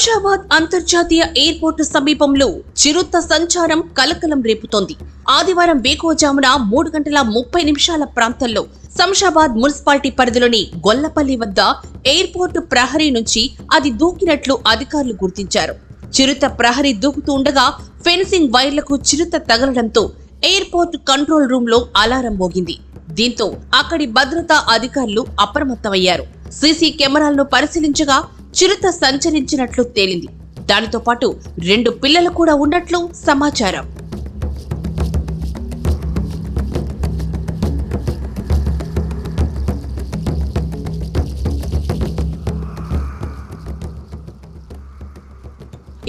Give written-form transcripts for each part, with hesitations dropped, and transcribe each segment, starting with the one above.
శంషాబాద్ అంతర్జాతీయ ఎయిర్పోర్టు సమీపంలో చిరుత సంచారం కలకలం రేపుతోంది. ఆదివారం వేకువజామున 3:30 ప్రాంతంలో శంషాబాద్ మున్సిపాలిటీ పరిధిలోని గొల్లపల్లి వద్ద ఎయిర్పోర్టు ప్రహరీ నుంచి అది దూకినట్లు అధికారులు గుర్తించారు. చిరుత ప్రహరీ దూకుతూ ఉండగా ఫెన్సింగ్ వైర్లకు చిరుత తగలడంతో ఎయిర్పోర్టు కంట్రోల్ రూమ్ లో అలారం మోగింది. దీంతో అక్కడి భద్రతా అధికారులు అప్రమత్తమయ్యారు. సీసీ కెమెరాలను పరిశీలించగా చిరుత సంచరించినట్లు తేలింది. దానితో పాటు 2 పిల్లలు కూడా ఉన్నట్లు సమాచారం.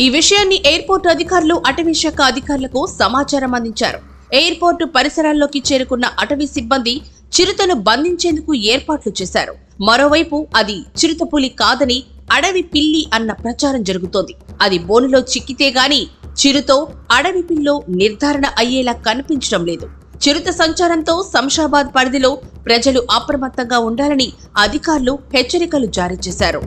ఈ విషయాన్ని ఎయిర్పోర్టు అధికారులు అటవీ శాఖ అధికారులకు సమాచారం అందించారు. ఎయిర్పోర్టు పరిసరాల్లోకి చేరుకున్న అటవీ సిబ్బంది చిరుతను బంధించేందుకు ఏర్పాట్లు చేశారు. మరోవైపు అది చిరుతపులి కాదని అడవి పిల్లి అన్న ప్రచారం జరుగుతోంది. అది బోనులో చిక్కితే గాని చిరుతో అడవి పిల్లో నిర్ధారణ అయ్యేలా కనిపించడం లేదు. చిరుత సంచారంతో శంషాబాద్ పరిధిలో ప్రజలు అప్రమత్తంగా ఉండాలని అధికారులు హెచ్చరికలు జారీ చేశారు.